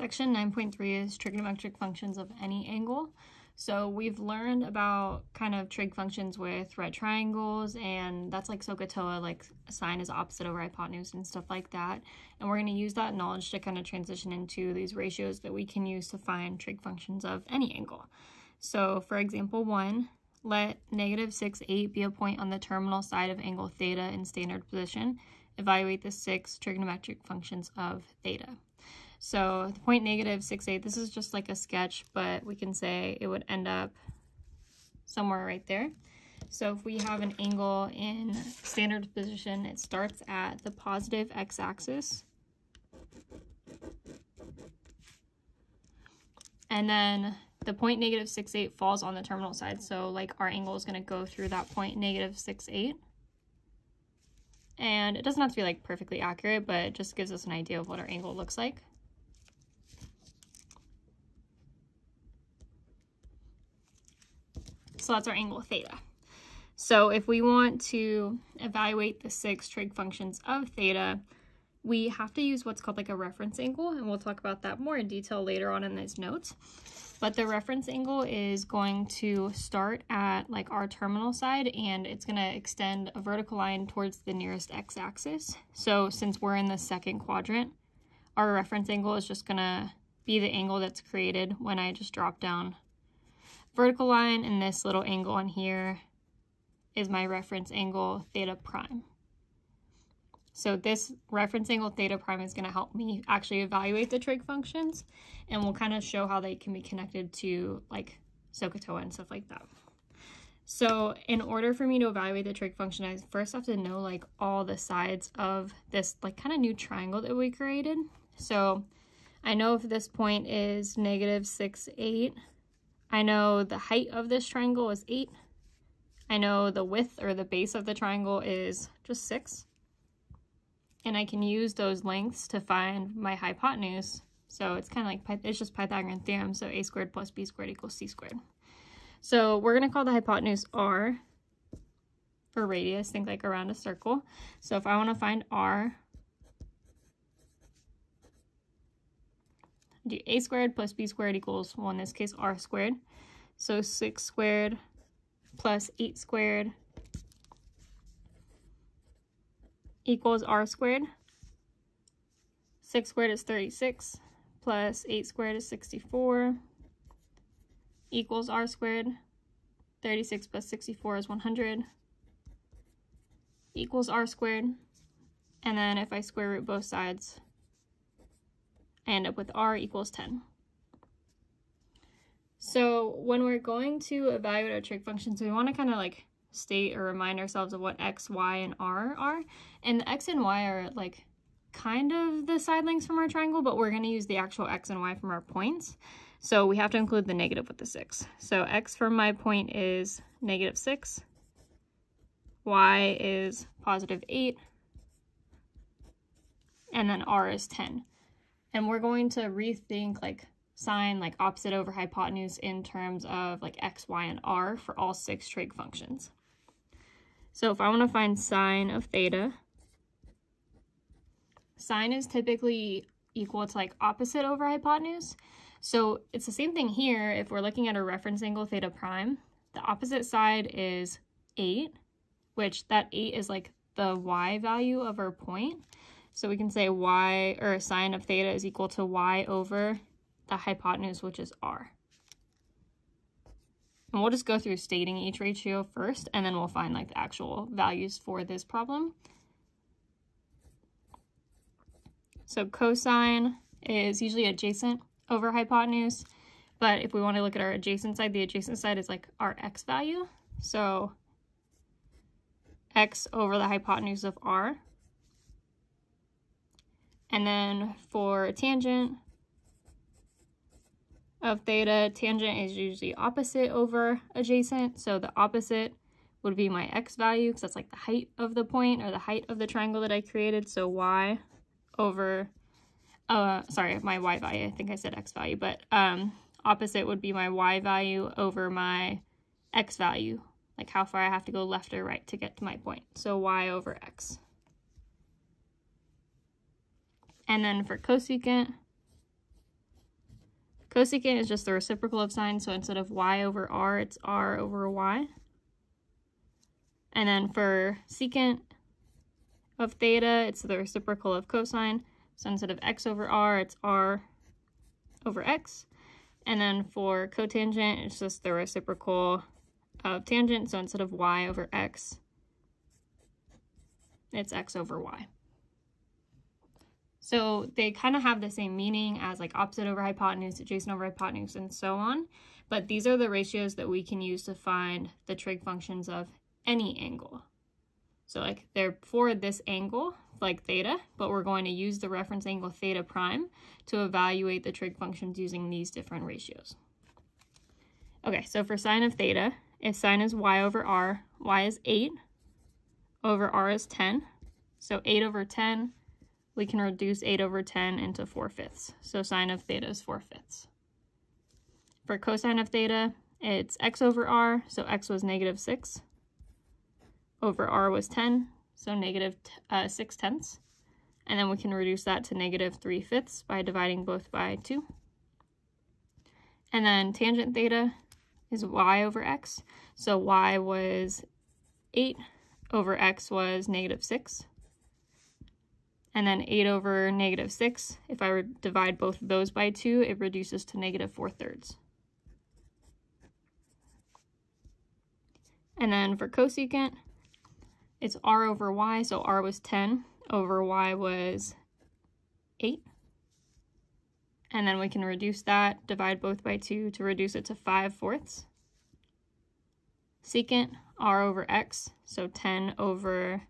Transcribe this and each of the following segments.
Section 9.3 is trigonometric functions of any angle. So we've learned about kind of trig functions with right triangles, and that's like SOHCAHTOA, like sine is opposite over hypotenuse and stuff like that. And we're going to use that knowledge to kind of transition into these ratios that we can use to find trig functions of any angle. So for example 1, let -6, 8 be a point on the terminal side of angle theta in standard position. Evaluate the 6 trigonometric functions of theta. So the point -6, 8, this is just like a sketch, but we can say it would end up somewhere right there. So if we have an angle in standard position, it starts at the positive x-axis. And then the point -6, 8 falls on the terminal side. So like our angle is going to go through that point -6, 8. And it doesn't have to be like perfectly accurate, but it just gives us an idea of what our angle looks like. So that's our angle theta. So if we want to evaluate the 6 trig functions of theta, we have to use what's called like a reference angle, and we'll talk about that more in detail later on in these notes. But the reference angle is going to start at like our terminal side, and it's going to extend a vertical line towards the nearest x-axis. So since we're in the second quadrant, our reference angle is just going to be the angle that's created when I just drop down vertical line, and this little angle on here is my reference angle theta prime. So this reference angle theta prime is going to help me actually evaluate the trig functions, and we'll kind of show how they can be connected to like SOHCAHTOA and stuff like that. So in order for me to evaluate the trig function, I first have to know like all the sides of this like kind of new triangle that we created. So I know if this point is -6, 8. I know the height of this triangle is 8. I know the width or the base of the triangle is just 6. And I can use those lengths to find my hypotenuse. So it's kind of like, it's just Pythagorean theorem. So a squared plus b squared equals c squared. So we're going to call the hypotenuse r for radius, think like around a circle. So if I want to find r, do a squared plus b squared equals, well in this case r squared. So 6 squared plus 8 squared equals r squared. 6 squared is 36 plus 8 squared is 64 equals r squared. 36 plus 64 is 100 equals r squared. And then if I square root both sides, I end up with r equals 10. So when we're going to evaluate our trig functions, we want to kind of like state or remind ourselves of what x, y, and r are. And the x and y are like kind of the side lengths from our triangle, but we're going to use the actual x and y from our points. So we have to include the negative with the 6. So x from my point is -6, y is +8, and then r is 10. And we're going to rethink like sine, like opposite over hypotenuse in terms of like x, y, and r for all 6 trig functions. So if I want to find sine of theta, sine is typically equal to like opposite over hypotenuse. So it's the same thing here. If we're looking at a reference angle theta prime, the opposite side is 8, which that 8 is like the y value of our point. So we can say y, or sine of theta is equal to y over the hypotenuse, which is r. And we'll just go through stating each ratio first, and then we'll find like the actual values for this problem. So cosine is usually adjacent over hypotenuse, but if we want to look at our adjacent side, the adjacent side is like our x value. So x over the hypotenuse of r. And then for tangent of theta, tangent is usually opposite over adjacent. So the opposite would be my x value, because that's like the height of the point or the height of the triangle that I created. So y over, sorry, my y value, I think I said x value, but opposite would be my y value over my x value, like how far I have to go left or right to get to my point. So y over x. And then for cosecant, Cosecant is just the reciprocal of sine, so instead of y over r, it's r over y. And then for secant of theta, it's the reciprocal of cosine, so instead of x over r, it's r over x. And then for cotangent, it's just the reciprocal of tangent, so instead of y over x, it's x over y. So they kind of have the same meaning as like opposite over hypotenuse, adjacent over hypotenuse, and so on. But these are the ratios that we can use to find the trig functions of any angle. So like they're for this angle, like theta, but we're going to use the reference angle theta prime to evaluate the trig functions using these different ratios. Okay, so for sine of theta, if sine is y over r, y is 8, over r is 10. So 8 over 10, we can reduce 8 over 10 into 4/5. So sine of theta is 4/5. For cosine of theta, it's x over r, so x was -6. Over r was 10, so -6/10. And then we can reduce that to -3/5 by dividing both by 2. And then tangent theta is y over x. So y was 8, over x was -6. And then 8 over -6, if I divide both of those by 2, it reduces to -4/3. And then for cosecant, it's r over y, so r was 10, over y was 8. And then we can reduce that, divide both by 2 to reduce it to 5/4. Secant, r over x, so 10 over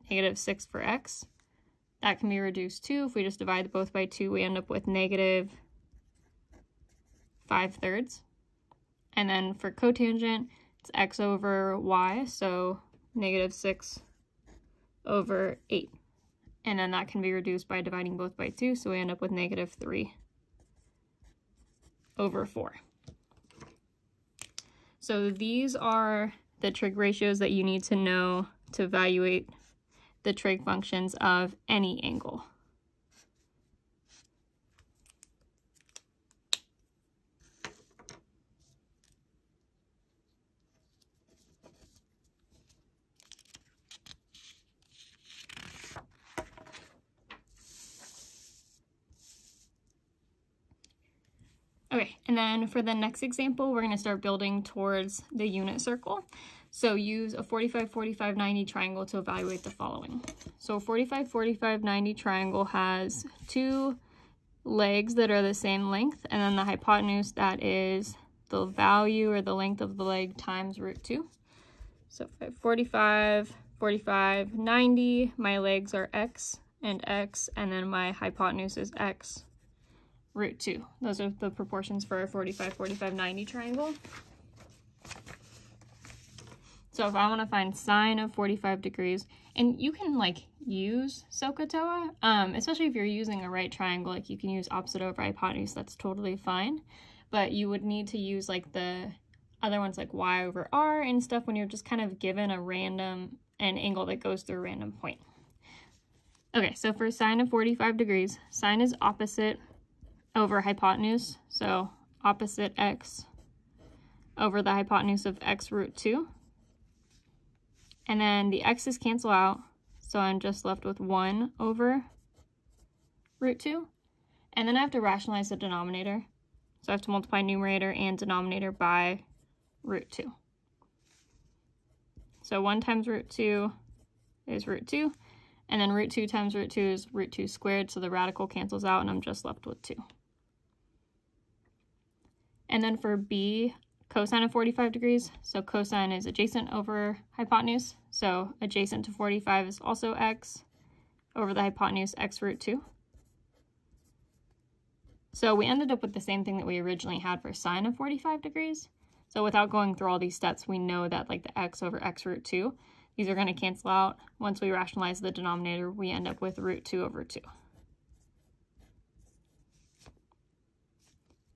-6 for x. That can be reduced too. If we just divide both by 2, we end up with -5/3. And then for cotangent, it's x over y, so -6 over 8. And then that can be reduced by dividing both by 2, so we end up with -3 over 4. So these are the trig ratios that you need to know to evaluate the trig functions of any angle. Okay, and then for the next example, we're going to start building towards the unit circle. So use a 45, 45, 90 triangle to evaluate the following. So a 45, 45, 90 triangle has two legs that are the same length, and then the hypotenuse, that is the value or the length of the leg times √2. So 45, 45, 90, my legs are x, and then my hypotenuse is x √2. Those are the proportions for a 45, 45, 90 triangle. So if I want to find sine of 45 degrees, and you can like use SOHCAHTOA, especially if you're using a right triangle, like you can use opposite over hypotenuse, that's totally fine. But you would need to use like the other ones like y over r and stuff when you're just kind of given an angle that goes through a random point. Okay, so for sine of 45 degrees, sine is opposite over hypotenuse, so opposite x over the hypotenuse of x √2. And then the x's cancel out, so I'm just left with 1 over √2. And then I have to rationalize the denominator. So I have to multiply numerator and denominator by √2. So 1 times √2 is √2, and then √2 times √2 is √2 squared, so the radical cancels out and I'm just left with 2. And then for b, cosine of 45 degrees, so cosine is adjacent over hypotenuse, so adjacent to 45 is also x over the hypotenuse x √2. So we ended up with the same thing that we originally had for sine of 45 degrees. So without going through all these steps, we know that like the x over x √2, these are going to cancel out. Once we rationalize the denominator, we end up with √2 over 2.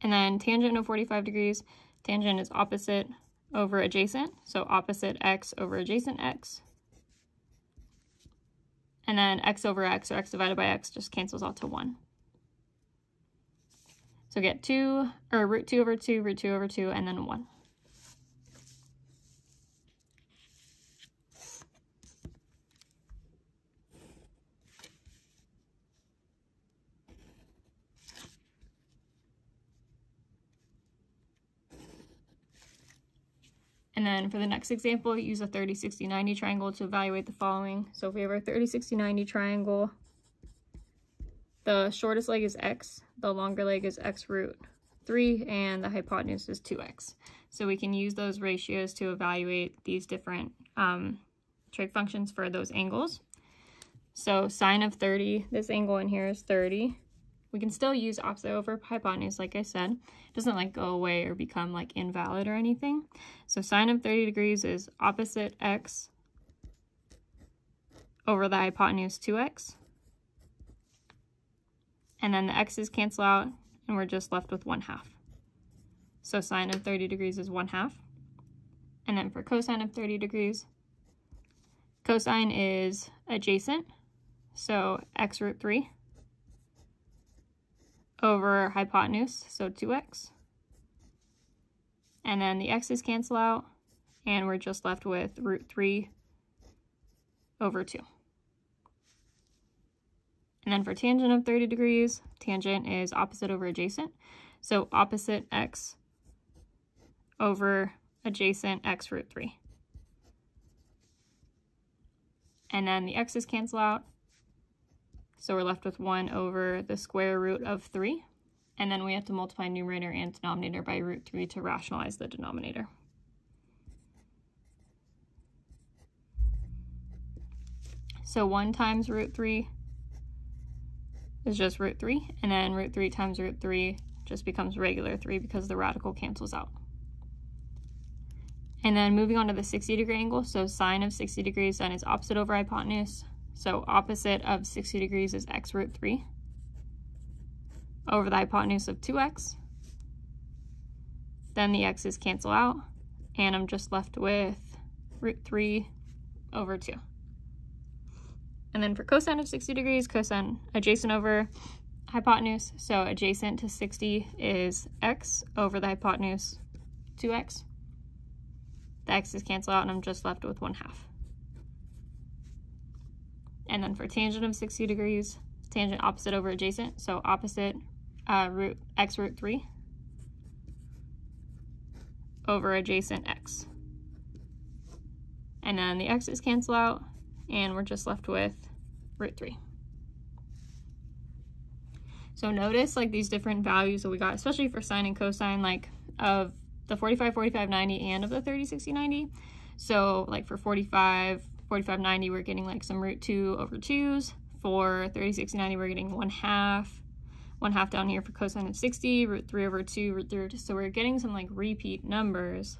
And then tangent of 45 degrees, tangent is opposite over adjacent, so opposite x over adjacent x. And then x over x, or x divided by x, just cancels out to 1. So get 2, or root 2 over 2, root 2 over 2, and then 1. And then for the next example, use a 30, 60, 90 triangle to evaluate the following. So if we have our 30, 60, 90 triangle, the shortest leg is x, the longer leg is x root 3, and the hypotenuse is 2x. So we can use those ratios to evaluate these different trig functions for those angles. So sine of 30, this angle in here is 30. We can still use opposite over hypotenuse, like I said. It doesn't like go away or become like invalid or anything. So sine of 30 degrees is opposite x over the hypotenuse 2x. And then the x's cancel out, and we're just left with 1/2. So sine of 30 degrees is 1/2. And then for cosine of 30 degrees, cosine is adjacent, so x root 3 over hypotenuse, so 2x. And then the x's cancel out, and we're just left with root 3 over 2. And then for tangent of 30 degrees, tangent is opposite over adjacent, so opposite x over adjacent x root 3. And then the x's cancel out, so we're left with 1 over the square root of 3. And then we have to multiply numerator and denominator by root 3 to rationalize the denominator. So 1 times root 3 is just root 3, and then root 3 times root 3 just becomes regular 3 because the radical cancels out. And then moving on to the 60-degree angle, so sine of 60 degrees, then is opposite over hypotenuse. So opposite of 60 degrees is x root 3 over the hypotenuse of 2x. Then the x's cancel out, and I'm just left with root 3 over 2. And then for cosine of 60 degrees, cosine adjacent over hypotenuse. So adjacent to 60 is x over the hypotenuse 2x. The x's cancel out, and I'm just left with 1/2. And then for tangent of 60 degrees, tangent opposite over adjacent, so opposite x root 3 over adjacent x. And then the x's cancel out, and we're just left with root 3. So notice like these different values that we got, especially for sine and cosine, like of the 45, 45, 90, and of the 30, 60, 90. So like for 45, 45, 90, we're getting like some root 2 over 2s. For 30, 60, 90, we're getting 1/2. 1/2 down here for cosine of 60, root 3 over 2, root 3 over 2. So we're getting some like repeat numbers.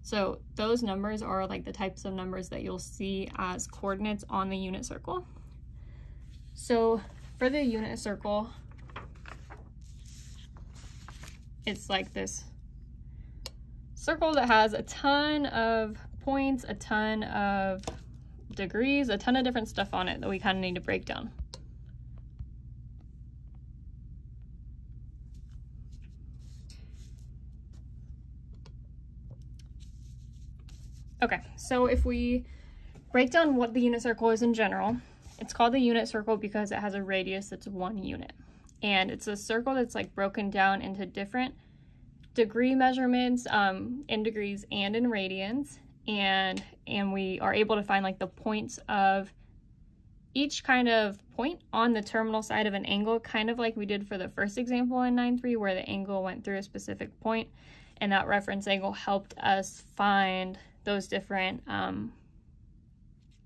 So those numbers are like the types of numbers that you'll see as coordinates on the unit circle. So for the unit circle, it's like this circle that has a ton of points, a ton of degrees, a ton of different stuff on it that we kind of need to break down. Okay, so if we break down what the unit circle is in general, it's called the unit circle because it has a radius that's 1 unit. And it's a circle that's like broken down into different degree measurements in degrees and in radians. And we are able to find like the points of each kind of point on the terminal side of an angle, kind of like we did for the first example in 9.3, where the angle went through a specific point, and that reference angle helped us find those different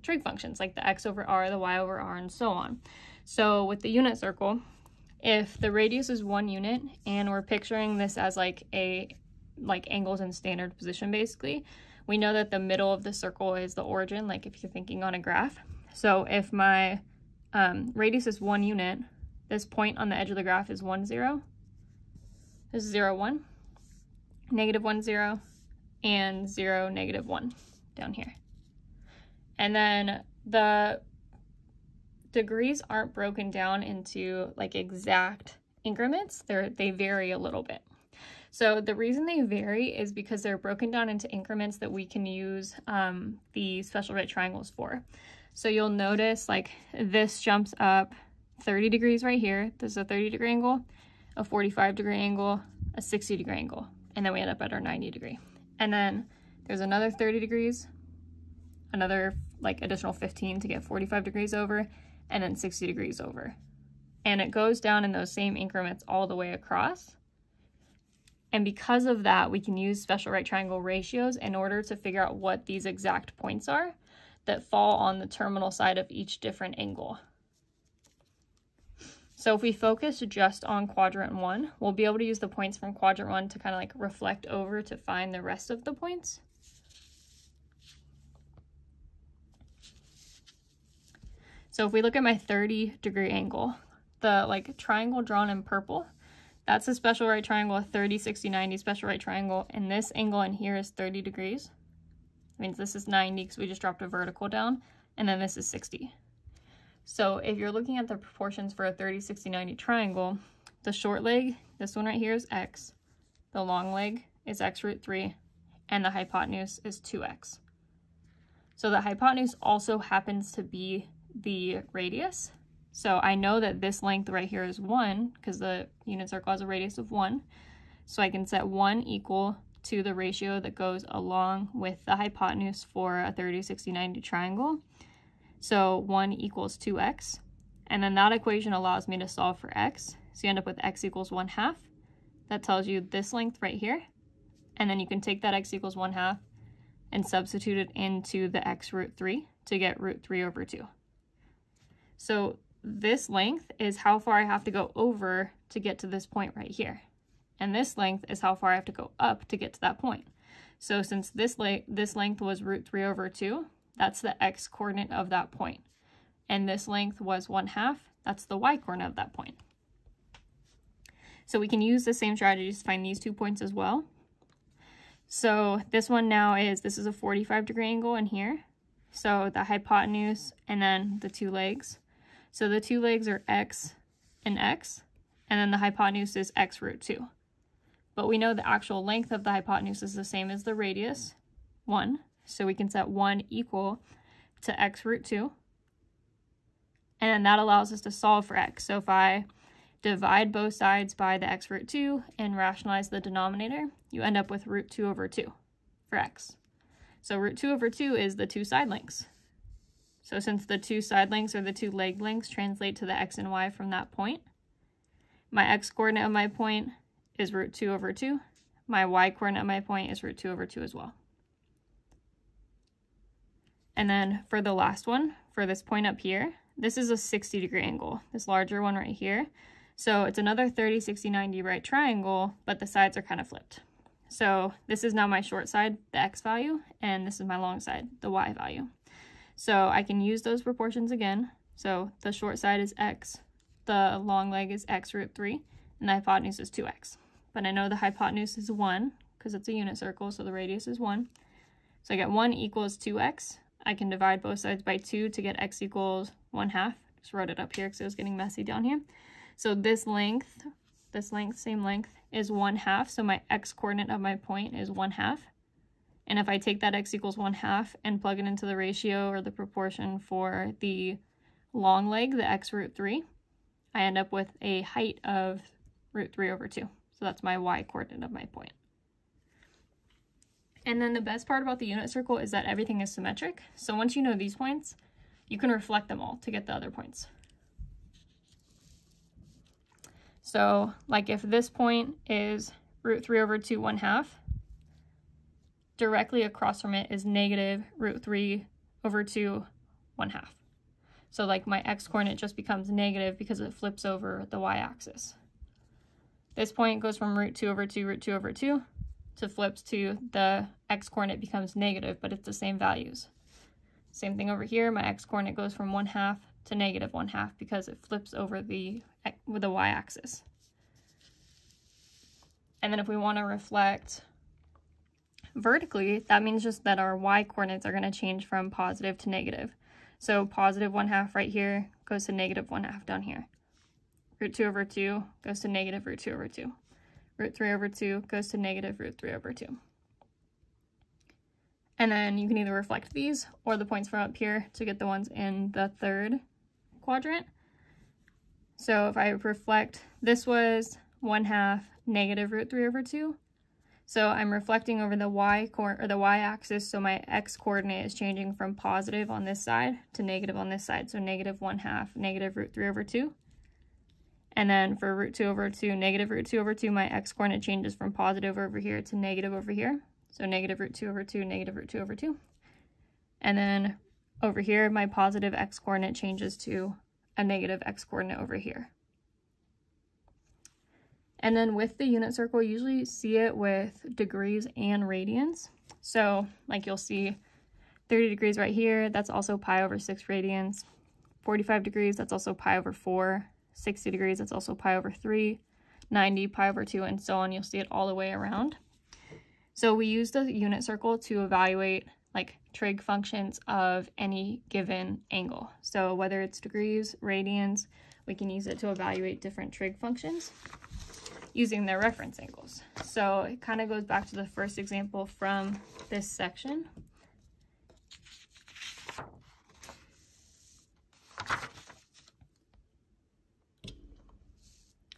trig functions, like the x over r, the y over r, and so on. So with the unit circle, if the radius is 1 unit, and we're picturing this as like angles in standard position basically, we know that the middle of the circle is the origin, like if you're thinking on a graph. So if my radius is 1 unit, this point on the edge of the graph is 1, 0. This is 0, 1, negative 1, 0, and 0, negative 1 down here. And then the degrees aren't broken down into like exact increments, they vary a little bit. So the reason they vary is because they're broken down into increments that we can use the special right triangles for. So you'll notice like this jumps up 30 degrees right here. This is a 30-degree angle, a 45-degree angle, a 60-degree angle, and then we end up at our 90-degree. And then there's another 30 degrees, another like additional 15 to get 45 degrees over, and then 60 degrees over. And it goes down in those same increments all the way across. And because of that, we can use special right triangle ratios in order to figure out what these exact points are that fall on the terminal side of each different angle. So if we focus just on quadrant 1, we'll be able to use the points from quadrant 1 to kind of like reflect over to find the rest of the points. So if we look at my 30-degree angle, the like triangle drawn in purple, that's a special right triangle, a 30, 60, 90 special right triangle, and this angle in here is 30 degrees. That means this is 90 because we just dropped a vertical down, and then this is 60. So if you're looking at the proportions for a 30, 60, 90 triangle, the short leg, this one right here is x, the long leg is x root 3, and the hypotenuse is 2x. So the hypotenuse also happens to be the radius. So I know that this length right here is 1 because the unit circle has a radius of 1. So I can set 1 equal to the ratio that goes along with the hypotenuse for a 30, 60, 90 triangle. So 1 equals 2x. And then that equation allows me to solve for x. So you end up with x equals 1/2. That tells you this length right here. And then you can take that x equals 1/2 and substitute it into the x root 3 to get root 3 over 2. So this length is how far I have to go over to get to this point right here. And this length is how far I have to go up to get to that point. So since this length was root 3 over 2, that's the x coordinate of that point. And this length was 1/2, that's the y coordinate of that point. So we can use the same strategies to find these 2 points as well. So this one now this is a 45-degree angle in here. So the hypotenuse and then the 2 legs. So the 2 legs are x and x, and then the hypotenuse is x root 2. But we know the actual length of the hypotenuse is the same as the radius, 1. So we can set 1 equal to x root 2. And then that allows us to solve for x. So if I divide both sides by the x root 2 and rationalize the denominator, you end up with root 2 over 2 for x. So root 2 over 2 is the 2 side lengths. So since the 2 side lengths or the 2 leg lengths translate to the x and y from that point, my x coordinate of my point is root 2 over 2. My y coordinate of my point is root 2 over 2 as well. And then for the last one, for this point up here, this is a 60-degree angle, this larger one right here. So it's another 30, 60, 90 right triangle, but the sides are kind of flipped. So this is now my short side, the x value, and this is my long side, the y value. So I can use those proportions again. So the short side is x, the long leg is x root 3, and the hypotenuse is 2x. But I know the hypotenuse is 1 because it's a unit circle, so the radius is 1. So I get 1 equals 2x. I can divide both sides by 2 to get x equals 1/2. Just wrote it up here because it was getting messy down here. So this length, same length, is 1/2. So my x coordinate of my point is 1/2. And if I take that x equals 1/2 and plug it into the ratio or the proportion for the long leg, the x root 3, I end up with a height of root 3 over 2. So that's my y coordinate of my point. And then the best part about the unit circle is that everything is symmetric. So once you know these points, you can reflect them all to get the other points. So like if this point is root 3 over 2 1/2, directly across from it is negative root 3 over 2 1/2. So like my x coordinate just becomes negative because it flips over the y-axis. This point goes from root 2 over 2, root 2 over 2, to flips to the x coordinate becomes negative, but it's the same values. Same thing over here, my x coordinate goes from 1/2 to negative 1/2 because it flips over with the y-axis. And then if we want to reflect vertically, that means just that our y coordinates are going to change from positive to negative. So positive 1/2 right here goes to negative 1/2 down here. root 2 over 2 goes to negative root 2 over 2. Root 3 over 2 goes to negative root 3 over 2. And then you can either reflect these or the points from up here to get the ones in the third quadrant. So if I reflect, this was 1/2 negative root 3 over 2. So I'm reflecting over the y-axis, so my x-coordinate is changing from positive on this side to negative on this side. So negative 1/2 negative root 3 over 2. And then for root 2 over 2, negative root 2 over 2, my x-coordinate changes from positive over here to negative over here. So negative root 2 over 2, negative root 2 over 2. And then over here, my positive x-coordinate changes to a negative x-coordinate over here. And then with the unit circle, you usually see it with degrees and radians. So like you'll see 30 degrees right here, that's also pi over 6 radians. 45 degrees, that's also pi over 4. 60 degrees, that's also pi over 3. 90, pi over 2, and so on. You'll see it all the way around. So we use the unit circle to evaluate like trig functions of any given angle. So whether it's degrees, radians, we can use it to evaluate different trig functions using their reference angles. So it kind of goes back to the first example from this section.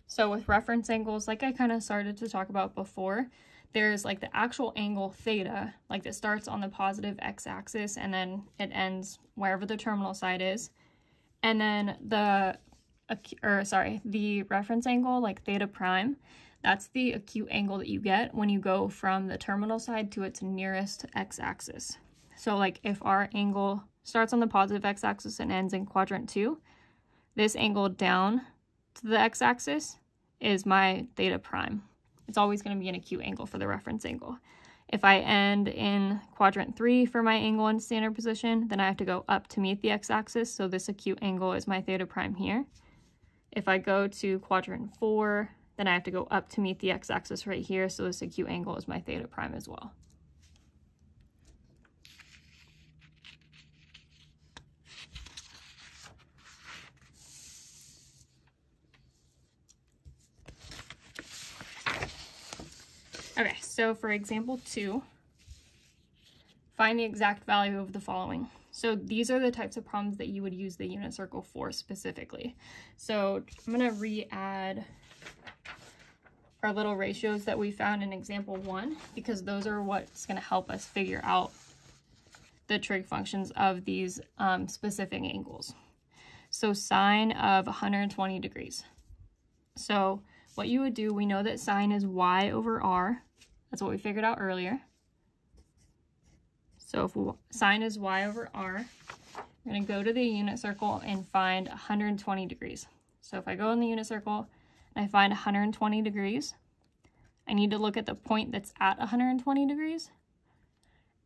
So with reference angles, like I kind of started to talk about before, there's like the actual angle theta, like that starts on the positive x-axis and then it ends wherever the terminal side is. And then the reference angle, like theta prime, that's the acute angle that you get when you go from the terminal side to its nearest x-axis. So like if our angle starts on the positive x-axis and ends in quadrant 2, this angle down to the x-axis is my theta prime. It's always going to be an acute angle for the reference angle. If I end in quadrant 3 for my angle in standard position, then I have to go up to meet the x-axis, so this acute angle is my theta prime here. If I go to quadrant 4, then I have to go up to meet the x-axis right here, so this acute angle is my theta prime as well. Okay, so for example 2, find the exact value of the following. So these are the types of problems that you would use the unit circle for specifically. So I'm going to re-add our little ratios that we found in example 1, because those are what's going to help us figure out the trig functions of these specific angles. So sine of 120 degrees. So what you would do, we know that sine is y over r. That's what we figured out earlier. So if sine is y over r, we're going to go to the unit circle and find 120 degrees. So if I go in the unit circle and I find 120 degrees, I need to look at the point that's at 120 degrees.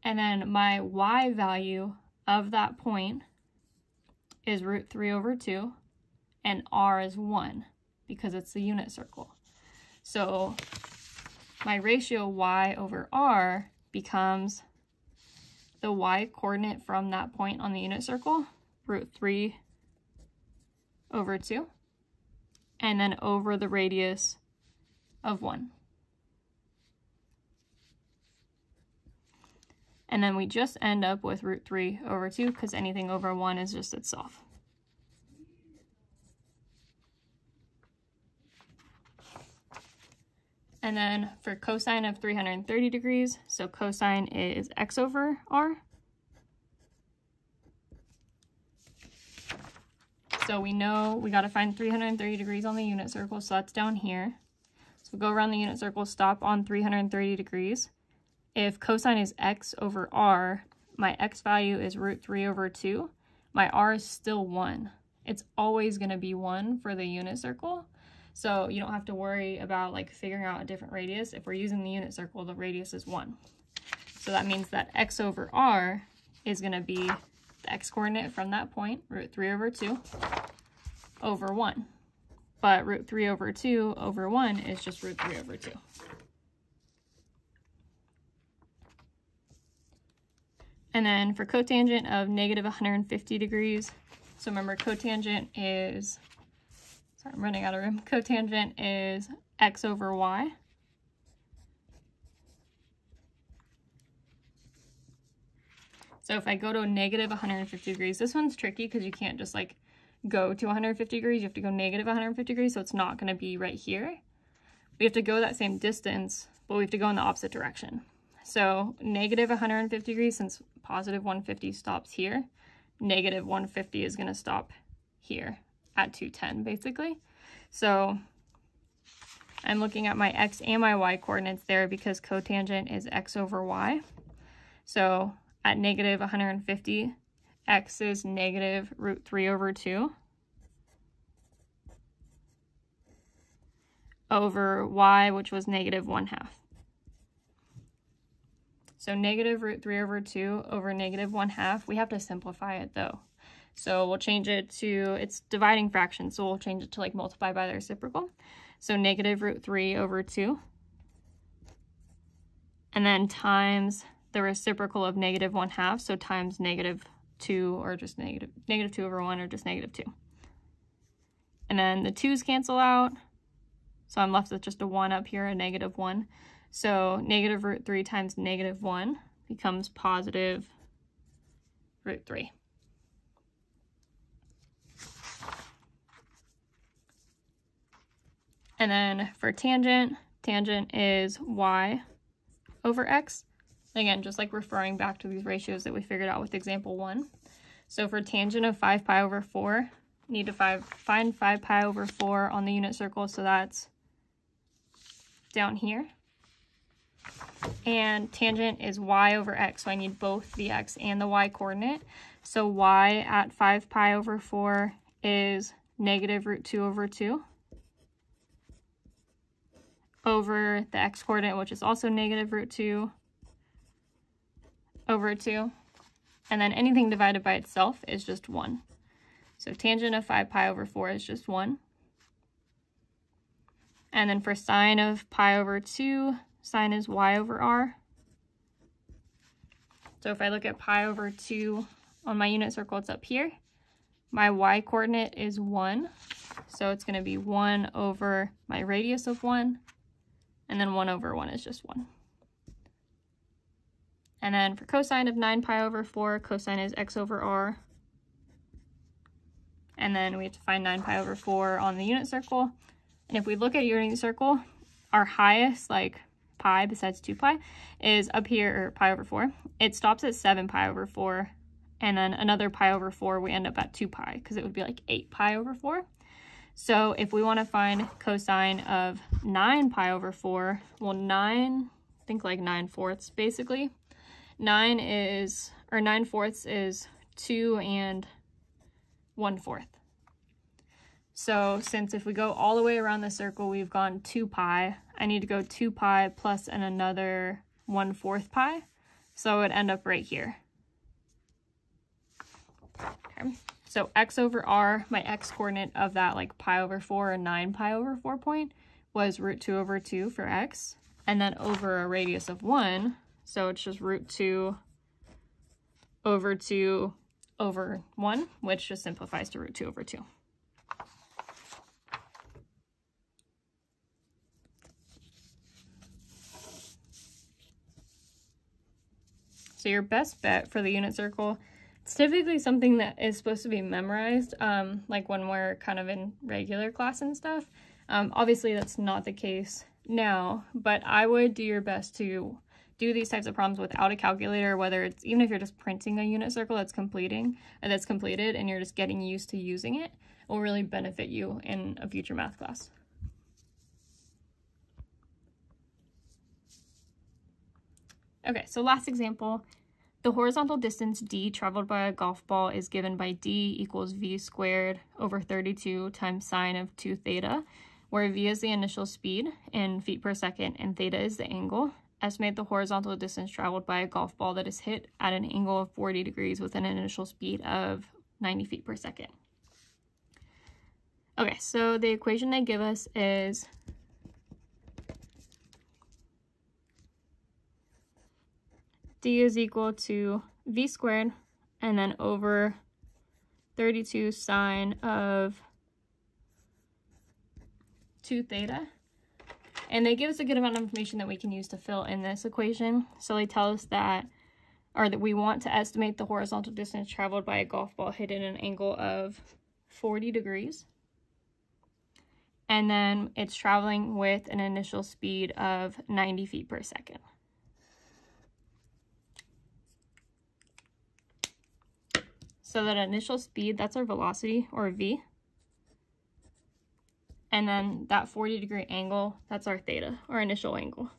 And then my y value of that point is root 3 over 2, and r is 1. Because it's the unit circle. So my ratio y over r becomes the y coordinate from that point on the unit circle, root 3 over 2, and then over the radius of 1. And then we just end up with root 3 over 2 because anything over 1 is just itself. And then for cosine of 330 degrees, so cosine is x over r. So we know we got to find 330 degrees on the unit circle, so that's down here. So we'll go around the unit circle, stop on 330 degrees. If cosine is x over r, my x value is root 3 over 2. My r is still 1. It's always going to be 1 for the unit circle. So you don't have to worry about like figuring out a different radius. If we're using the unit circle, the radius is 1. So that means that x over r is going to be the x-coordinate from that point, root 3 over 2, over 1. But root 3 over 2 over 1 is just root 3 over 2. And then for cotangent of negative 150 degrees, so remember cotangent is Sorry, I'm running out of room. Cotangent is x over y. So if I go to a negative 150 degrees, this one's tricky because you can't just like go to 150 degrees. You have to go negative 150 degrees, so it's not going to be right here. We have to go that same distance, but we have to go in the opposite direction. So negative 150 degrees, since positive 150 stops here, negative 150 is going to stop here at 210, basically. So I'm looking at my x and my y coordinates there because cotangent is x over y. So at negative 150, x is negative root 3 over 2 over y, which was negative 1/2. So negative root 3 over 2 over negative 1/2. We have to simplify it though. So we'll change it to, it's dividing fraction, so we'll change it to like multiply by the reciprocal. So negative root 3 over 2. And then times the reciprocal of negative 1/2, so times negative 2 or just negative 2 over 1 or just negative 2. And then the 2's cancel out, so I'm left with just a 1 up here, a negative 1. So negative root 3 times negative 1 becomes positive root 3. And then for tangent, tangent is y over x. Again, just like referring back to these ratios that we figured out with example 1. So for tangent of 5 pi over 4, need to find 5 pi over 4 on the unit circle, so that's down here. And tangent is y over x, so I need both the x and the y coordinate. So y at 5 pi over 4 is negative root 2 over 2 over the x coordinate, which is also negative root 2 over 2, and then anything divided by itself is just 1. So tangent of 5 pi over 4 is just 1. And then for sine of pi over 2, sine is y over r. So if I look at pi over 2 on my unit circle, it's up here. My y coordinate is 1, so it's going to be 1 over my radius of 1, and then 1 over 1 is just 1. And then for cosine of 9 pi over 4, cosine is x over r. And then we have to find 9 pi over 4 on the unit circle. And if we look at your unit circle, our highest, like pi besides 2 pi, is up here, or pi over 4. It stops at 7 pi over 4. And then another pi over 4, we end up at 2 pi, because it would be like 8 pi over 4. So if we want to find cosine of 9 pi over 4, well, 9, think like 9/4 basically. 9/4 is 2 and 1/4. So since if we go all the way around the circle, we've gone 2 pi, I need to go 2 pi plus and another 1/4 pi. So it would end up right here. Okay. So x over r, my x coordinate of that like pi over 4 and 9 pi over 4 point was root 2 over 2 for x. And then over a radius of 1, so it's just root 2 over 2 over 1, which just simplifies to root 2 over 2. So your best bet for the unit circle, it's typically something that is supposed to be memorized, like when we're kind of in regular class and stuff. Obviously that's not the case now, but I would do your best to do these types of problems without a calculator, whether it's, even if you're just printing a unit circle that's completed and you're just getting used to using it, will really benefit you in a future math class. Okay, so last example. The horizontal distance d traveled by a golf ball is given by d equals v squared over 32 times sine of 2 theta, where v is the initial speed in feet per second and theta is the angle. Estimate the horizontal distance traveled by a golf ball that is hit at an angle of 40 degrees with an initial speed of 90 feet per second. Okay, so the equation they give us is d is equal to v squared and then over 32 sine of 2 theta. And they give us a good amount of information that we can use to fill in this equation. So they tell us that we want to estimate the horizontal distance traveled by a golf ball hit at an angle of 40 degrees. And then it's traveling with an initial speed of 90 feet per second. So that initial speed, that's our velocity, or v. And then that 40-degree angle, that's our theta, or initial angle.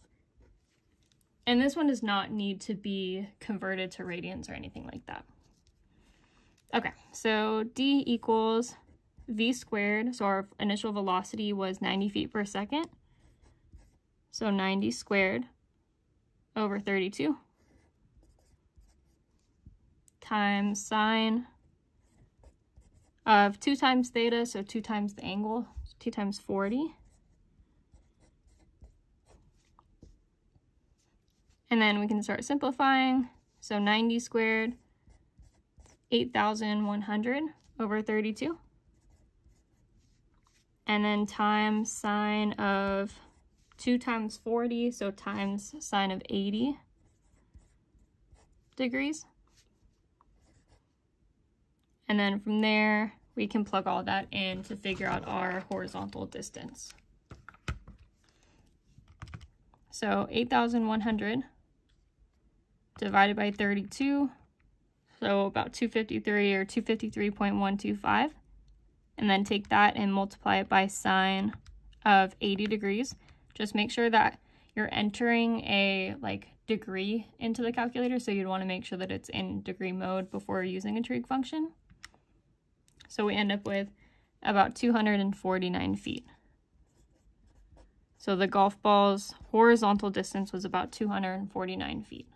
And this one does not need to be converted to radians or anything like that. Okay, so d equals v squared. So our initial velocity was 90 feet per second. So 90 squared over 32 times sine of 2 times theta, so 2 times the angle, 2 times 40. And then we can start simplifying. So 90 squared, 8,100 over 32. And then times sine of 2 times 40, so times sine of 80 degrees. And then from there, we can plug all that in to figure out our horizontal distance. So 8,100 divided by 32, so about 253 or 253.125. And then take that and multiply it by sine of 80 degrees. Just make sure that you're entering a degree into the calculator, so you'd want to make sure that it's in degree mode before using a trig function. So we end up with about 249 feet. So the golf ball's horizontal distance was about 249 feet.